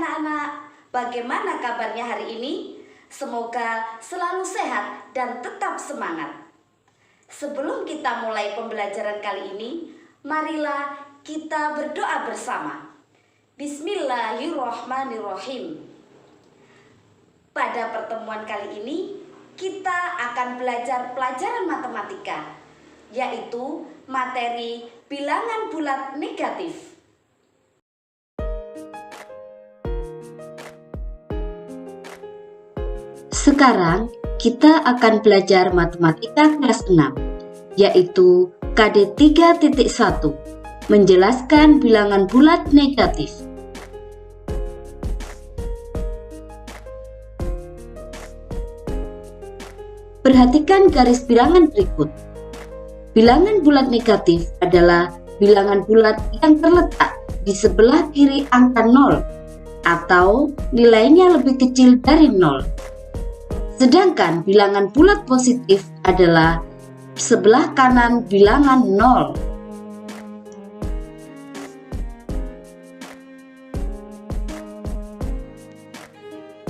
anak-anak, bagaimana kabarnya hari ini? Semoga selalu sehat dan tetap semangat. Sebelum kita mulai pembelajaran kali ini, marilah kita berdoa bersama. Bismillahirrahmanirrahim. Pada pertemuan kali ini, kita akan belajar pelajaran matematika, yaitu materi bilangan bulat negatif. Sekarang kita akan belajar matematika kelas 6, yaitu KD 3.1, menjelaskan bilangan bulat negatif. Perhatikan garis bilangan berikut. Bilangan bulat negatif adalah bilangan bulat yang terletak di sebelah kiri angka 0 atau nilainya lebih kecil dari 0. Sedangkan bilangan bulat positif adalah sebelah kanan bilangan 0.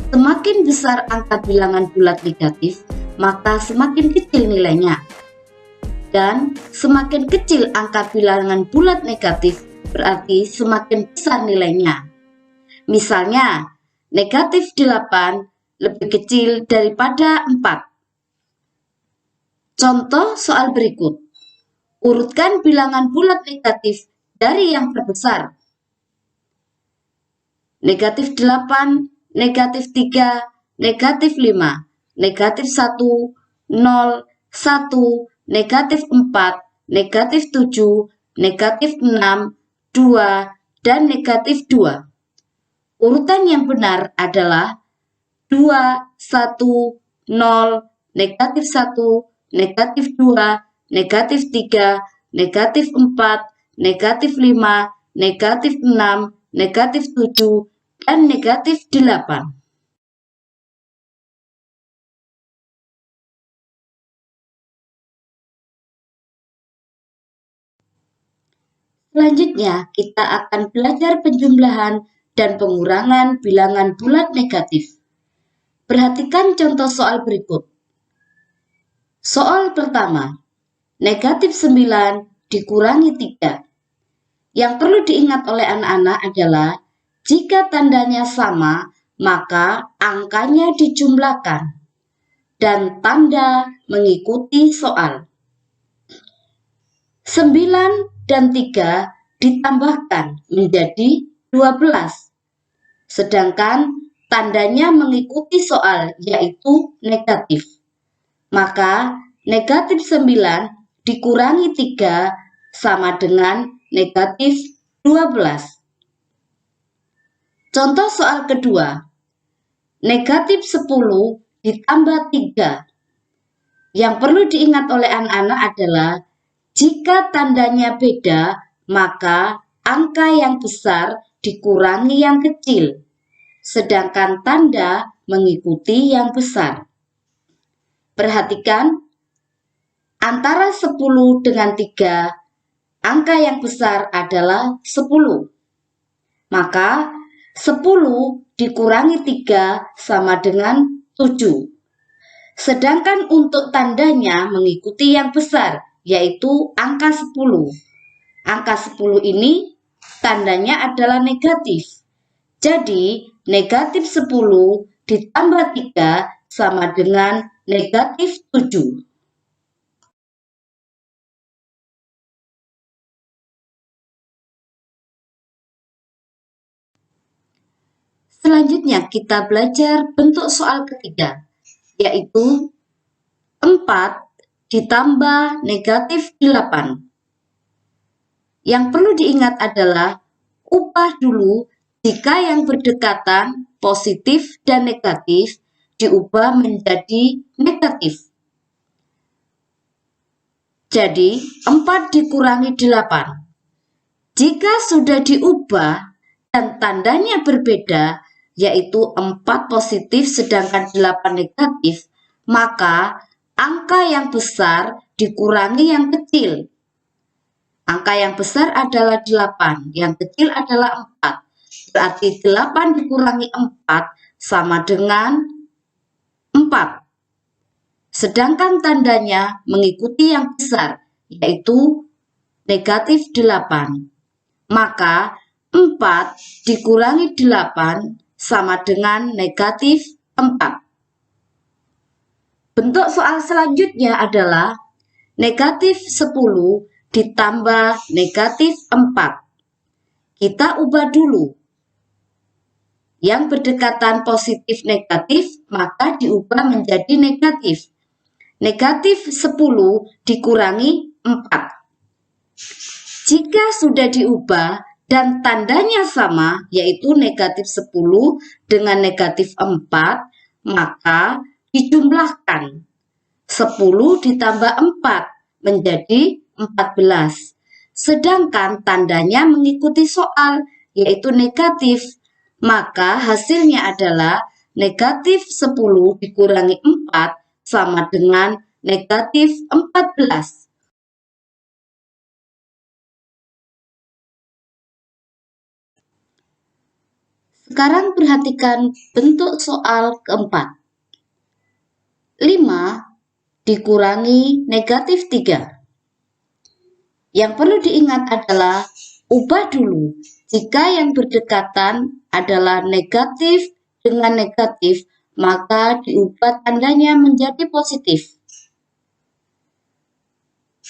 Semakin besar angka bilangan bulat negatif, maka semakin kecil nilainya. Dan semakin kecil angka bilangan bulat negatif, berarti semakin besar nilainya. Misalnya, negatif 8 lebih kecil daripada 4. Contoh soal berikut. Urutkan bilangan bulat negatif dari yang terbesar. Negatif 8, negatif 3, negatif 5, negatif 1, 0, 1, negatif 4, negatif 7, negatif 6, 2, dan negatif 2. Urutan yang benar adalah 2, 1, 0, negatif 1, negatif 2, negatif 3, negatif 4, negatif 5, negatif 6, negatif 7, dan negatif 8. Selanjutnya, kita akan belajar penjumlahan dan pengurangan bilangan bulat negatif. Perhatikan contoh soal berikut. Soal pertama, negatif 9 dikurangi 3. Yang perlu diingat oleh anak-anak adalah, jika tandanya sama, maka angkanya dijumlahkan, dan tanda mengikuti soal. 9 dan 3 ditambahkan menjadi 12, sedangkan tandanya mengikuti soal, yaitu negatif. Maka negatif 9 dikurangi 3 sama dengan negatif 12. Contoh soal kedua. Negatif 10 ditambah 3. Yang perlu diingat oleh anak-anak adalah, jika tandanya beda, maka angka yang besar dikurangi yang kecil, sedangkan tanda mengikuti yang besar. Perhatikan, antara 10 dengan 3, angka yang besar adalah 10. Maka 10 dikurangi 3 sama dengan 7. Sedangkan untuk tandanya mengikuti yang besar, yaitu angka 10. Angka 10 ini tandanya adalah negatif. Jadi, negatif 10 ditambah 3 sama dengan negatif 7. Selanjutnya kita belajar bentuk soal ketiga, yaitu 4 ditambah negatif 8. Yang perlu diingat adalah, ubah dulu jika yang berdekatan positif dan negatif diubah menjadi negatif. Jadi, 4 dikurangi 8. Jika sudah diubah dan tandanya berbeda, yaitu 4 positif sedangkan 8 negatif, maka angka yang besar dikurangi yang kecil. Angka yang besar adalah 8, yang kecil adalah 4. berarti 8 dikurangi 4 sama dengan 4. Sedangkan tandanya mengikuti yang besar, yaitu negatif 8. Maka 4 dikurangi 8 sama dengan negatif 4. Bentuk soal selanjutnya adalah negatif 10 ditambah negatif 4. Kita ubah dulu. Yang berdekatan positif negatif, maka diubah menjadi negatif. Negatif 10 dikurangi 4. Jika sudah diubah dan tandanya sama, yaitu negatif 10 dengan negatif 4, maka dijumlahkan. 10 ditambah 4 menjadi 14. Sedangkan tandanya mengikuti soal, yaitu negatif. Maka hasilnya adalah negatif 10 dikurangi 4 sama dengan negatif 14. Sekarang perhatikan bentuk soal keempat. 5 dikurangi negatif 3. Yang perlu diingat adalah ubah dulu. Jika yang berdekatan adalah negatif dengan negatif, maka diubah tandanya menjadi positif.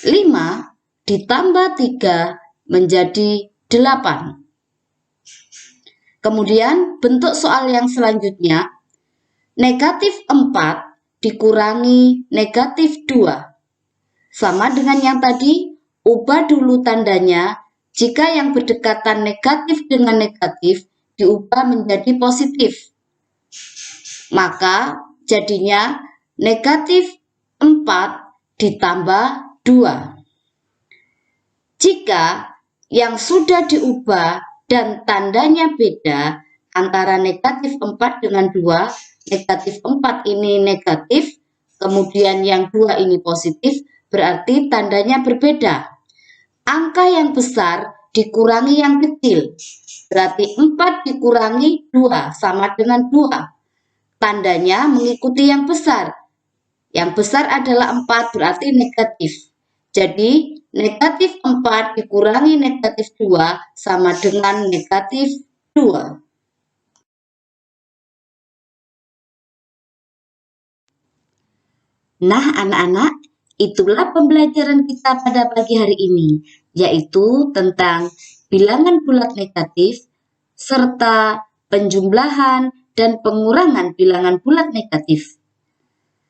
5 ditambah 3 menjadi 8. Kemudian bentuk soal yang selanjutnya, negatif 4 dikurangi negatif 2. Sama dengan yang tadi, ubah dulu tandanya. Jika yang berdekatan negatif dengan negatif, diubah menjadi positif. Maka jadinya negatif 4 ditambah 2. Jika yang sudah diubah dan tandanya beda antara negatif 4 dengan 2, negatif 4 ini negatif, kemudian yang 2 ini positif, berarti tandanya berbeda. Angka yang besar dikurangi yang kecil, berarti 4 dikurangi 2 sama dengan 2. Tandanya mengikuti yang besar. Yang besar adalah 4, berarti negatif. Jadi negatif 4 dikurangi negatif 2 sama dengan negatif 2. Nah anak-anak, itulah pembelajaran kita pada pagi hari ini, yaitu tentang bilangan bulat negatif serta penjumlahan dan pengurangan bilangan bulat negatif.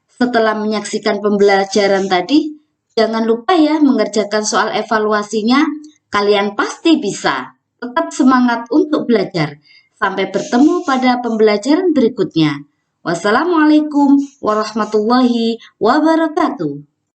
Setelah menyaksikan pembelajaran tadi, jangan lupa ya mengerjakan soal evaluasinya. Kalian pasti bisa. Tetap semangat untuk belajar. Sampai bertemu pada pembelajaran berikutnya. Wassalamualaikum warahmatullahi wabarakatuh.